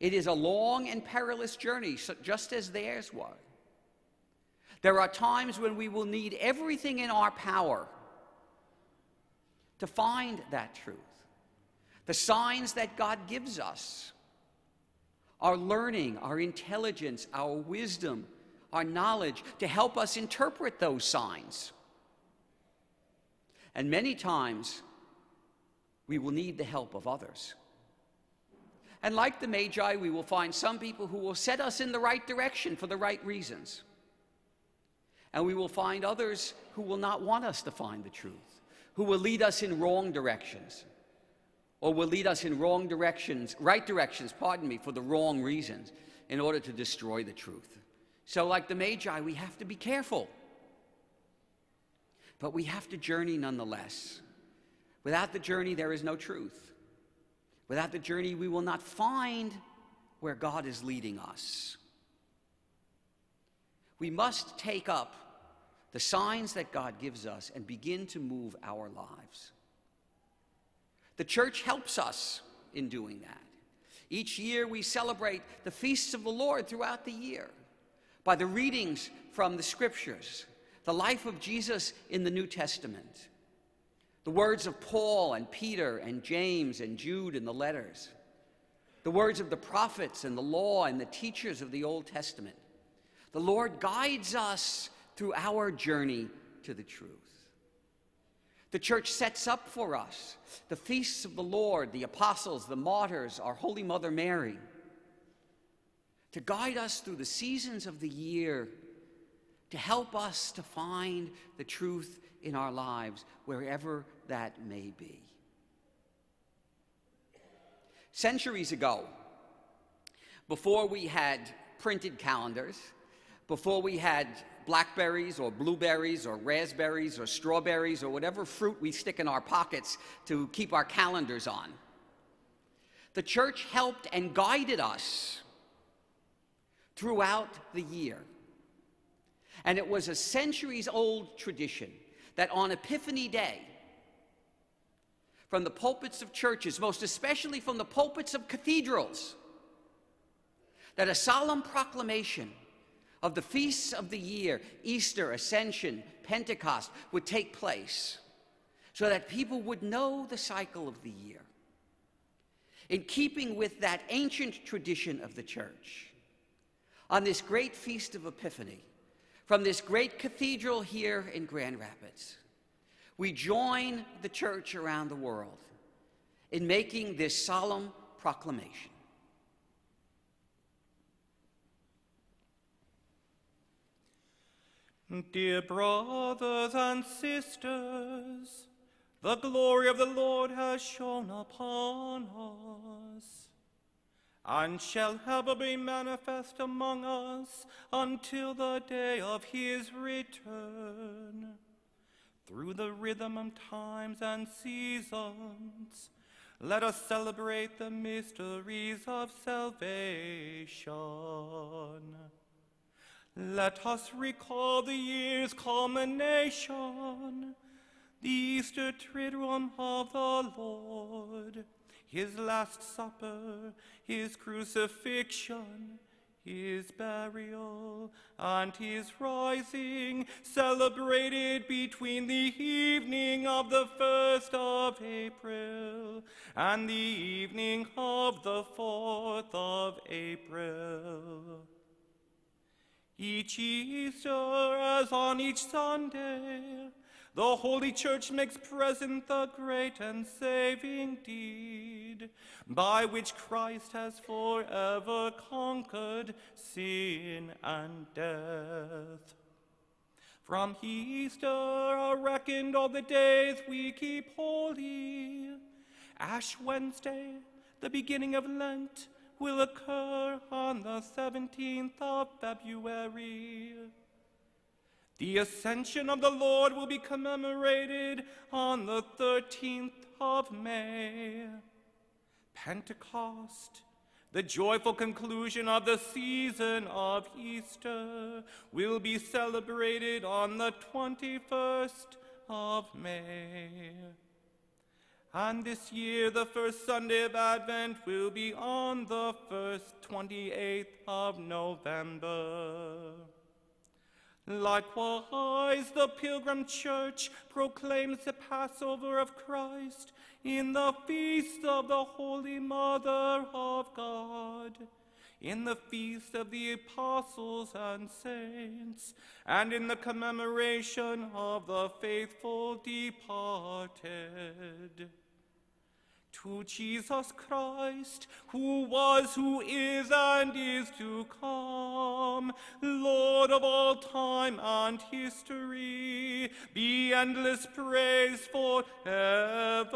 It is a long and perilous journey, just as theirs was. There are times when we will need everything in our power to find that truth. The signs that God gives us, our learning, our intelligence, our wisdom, our knowledge, to help us interpret those signs. And many times, we will need the help of others. And like the Magi, we will find some people who will set us in the right direction for the right reasons. And we will find others who will not want us to find the truth, who will lead us in wrong directions, or will lead us in right directions, for the wrong reasons, in order to destroy the truth. So like the Magi, we have to be careful. But we have to journey nonetheless. Without the journey, there is no truth. Without the journey, we will not find where God is leading us. We must take up the signs that God gives us and begin to move our lives. The church helps us in doing that. Each year we celebrate the feasts of the Lord throughout the year by the readings from the scriptures, the life of Jesus in the New Testament, the words of Paul and Peter and James and Jude in the letters, the words of the prophets and the law and the teachers of the Old Testament. The Lord guides us through our journey to the truth. The church sets up for us the feasts of the Lord, the apostles, the martyrs, our Holy Mother Mary, to guide us through the seasons of the year, to help us to find the truth in our lives, wherever that may be. Centuries ago, before we had printed calendars, before we had blackberries or blueberries or raspberries or strawberries or whatever fruit we stick in our pockets to keep our calendars on, the church helped and guided us throughout the year. And it was a centuries-old tradition that on Epiphany Day, from the pulpits of churches, most especially from the pulpits of cathedrals, that a solemn proclamation of the feasts of the year, Easter, Ascension, Pentecost, would take place so that people would know the cycle of the year. In keeping with that ancient tradition of the church, on this great feast of Epiphany, from this great cathedral here in Grand Rapids, we join the church around the world in making this solemn proclamation. Dear brothers and sisters, the glory of the Lord has shone upon us, and shall ever be manifest among us until the day of his return. Through the rhythm of times and seasons, let us celebrate the mysteries of salvation. Let us recall the year's culmination, the Easter triduum of the Lord, his last supper, his crucifixion, his burial, and his rising, celebrated between the evening of the 1st of April and the evening of the 4th of April. Each Easter, as on each Sunday, the Holy Church makes present the great and saving deed by which Christ has forever conquered sin and death. From Easter are reckoned all the days we keep holy. Ash Wednesday, the beginning of Lent, will occur on the 17th of February. The Ascension of the Lord will be commemorated on the 13th of May. Pentecost, the joyful conclusion of the season of Easter, will be celebrated on the 21st of May. And this year, the first Sunday of Advent will be on the 28th of November. Likewise, the Pilgrim Church proclaims the Passover of Christ in the feast of the Holy Mother of God, in the feast of the Apostles and Saints, and in the commemoration of the faithful departed. To Jesus Christ, who was, who is, and is to come, Lord of all time and history, be endless praise forever.